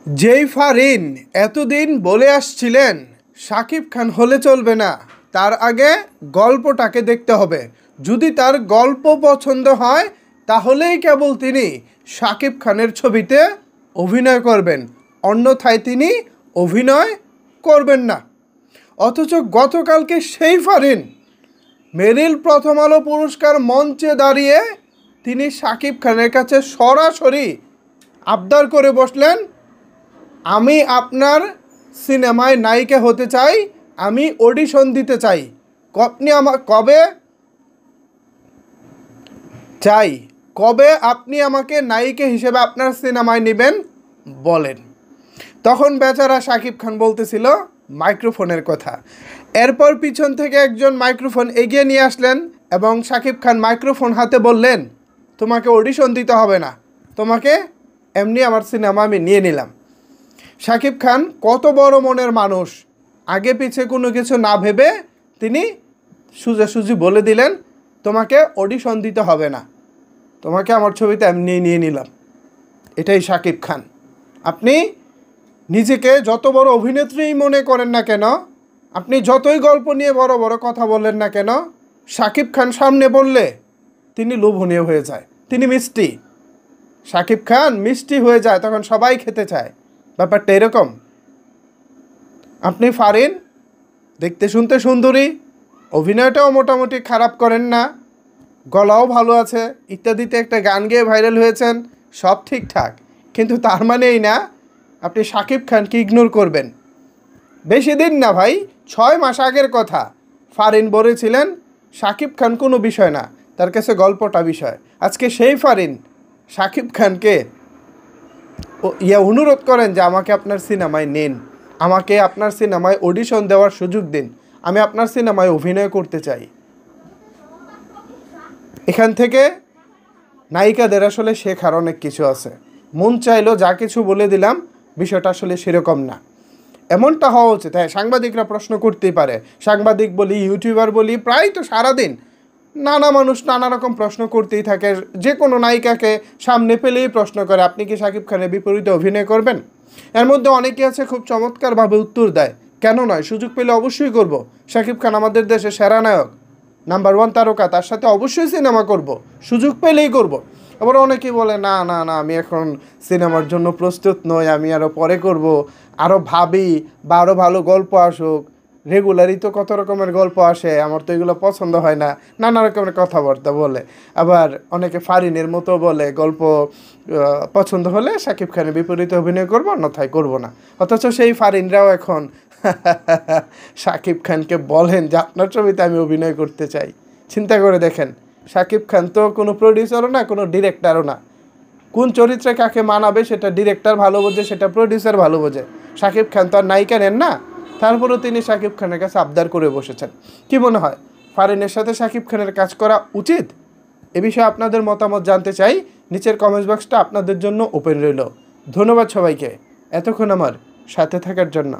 যেই ফারিন এতদিন বলে আসছিলেন শাকিব খান হলে চলবে না, তার আগে গল্পটাকে দেখতে হবে। যদি তার গল্প পছন্দ হয় তাহলেই কেবল তিনি শাকিব খানের ছবিতে অভিনয় করবেন, অন্যথায় তিনি অভিনয় করবেন না। অথচ গতকালকে সেই ফারিন মেরিল প্রথম আলো পুরস্কার মঞ্চে দাঁড়িয়ে তিনি শাকিব খানের কাছে সরাসরি আবদার করে বসলেন, আমি আপনার সিনেমায় নায়িকা হতে চাই, আমি অডিশন দিতে চাই, আপনি আমার কবে আপনি আমাকে নায়িকা হিসেবে আপনার সিনেমায় নেবেন বলেন। তখন বেচারা শাকিব খান বলতেছিল মাইক্রোফোনের কথা। এরপর পিছন থেকে একজন মাইক্রোফোন এগিয়ে নিয়ে আসলেন এবং শাকিব খান মাইক্রোফোন হাতে বললেন, তোমাকে অডিশন দিতে হবে না, তোমাকে এমনি আমার সিনেমা আমি নিয়ে নিলাম। শাকিব খান কত বড় মনের মানুষ, আগে পিছে কোনো কিছু না ভেবে তিনি সোজাসুজি বলে দিলেন, তোমাকে অডিশন দিতে হবে না, তোমাকে আমার ছবিতে এমনি নিয়ে নিলাম। এটাই শাকিব খান। আপনি নিজেকে যত বড় অভিনেত্রীই মনে করেন না কেন, আপনি যতই গল্প নিয়ে বড় বড় কথা বললেন না কেন, শাকিব খান সামনে বললে তিনি লোভনীয় হয়ে যায়, তিনি মিষ্টি। শাকিব খান মিষ্টি হয়ে যায়, তখন সবাই খেতে চায়। ব্যাপারটা এরকম। আপনি ফারিন দেখতে শুনতে সুন্দরী, অভিনয়টাও মোটামুটি খারাপ করেন না, গলাও ভালো আছে, ইত্যাদিতে একটা গান গেয়ে ভাইরাল হয়েছেন, সব ঠিকঠাক, কিন্তু তার মানেই না আপনি শাকিব খানকে ইগনোর করবেন। বেশি দিন না ভাই, 6 মাস আগের কথা ফারিন বলেছিলেন শাকিব খান কোনো বিষয় না, তার কাছে গল্পটা বিষয়। আজকে সেই ফারিন শাকিব খানকে অনুরোধ করেন যে আমাকে আপনার সিনেমায় নিন, আমাকে আপনার সিনেমায় অডিশন দেওয়ার সুযোগ দিন, আমি আপনার সিনেমায় অভিনয় করতে চাই। এখান থেকে নায়িকাদের আসলে শেখার অনেক কিছু আছে। মন চাইলো যা কিছু বলে দিলাম, বিষয়টা আসলে সেরকম না, এমনটা হওয়া উচিত। হ্যাঁ, সাংবাদিকরা প্রশ্ন করতেই পারে, সাংবাদিক বলি, ইউটিউবার বলি, প্রায় তো সারাদিন নানা মানুষ নানা রকম প্রশ্ন করতেই থাকে। যে কোনো নায়িকাকে সামনে পেলেই প্রশ্ন করে, আপনি কি শাকিব খানের বিপরীতে অভিনয় করবেন? এর মধ্যে অনেকে আছে খুব চমৎকারভাবে উত্তর দেয়, কেন নয়, সুযোগ পেলে অবশ্যই করব। শাকিব খান আমাদের দেশে সেরা নায়ক, নাম্বার 1 তারকা, তার সাথে অবশ্যই সিনেমা করব, সুযোগ পেলেই করব। আবার অনেকেই বলে না না না, আমি এখন সিনেমার জন্য প্রস্তুত নই, আমি আরও পরে করব, আরও ভাবি, বা আরও ভালো গল্প আসুক, রেগুলারই তো কত রকমের গল্প আসে, আমার তো এগুলো পছন্দ হয় না, নানা রকমের কথাবার্তা বলে। আবার অনেকে ফারিনের মতো বলে, গল্প পছন্দ হলে শাকিব খানের বিপরীতে অভিনয় করবো, অন্যথায় করবো না। অথচ সেই ফারিনরাও এখন শাকিব খানকে বলেন যে আপনার ছবিতে আমি অভিনয় করতে চাই। চিন্তা করে দেখেন, শাকিব খান তো কোনো প্রডিউসারও না, কোনো ডিরেক্টরও না। কোন চরিত্রে কাকে মানাবে সেটা ডিরেক্টর ভালো বোঝে, সেটা প্রডিউসার ভালো বোঝে। শাকিব খান তো আর নায়িকা নেন না, তারপরেও তিনি শাকিব খানের কাছে আবদার করে বসেছেন। কি মনে হয়, ফারিনের সাথে শাকিব খানের কাজ করা উচিত? এ বিষয়ে আপনাদের মতামত জানতে চাই। নিচের কমেন্টস বক্সটা আপনাদের জন্য ওপেন রইল। ধন্যবাদ সবাইকে এতক্ষণ আমার সাথে থাকার জন্য।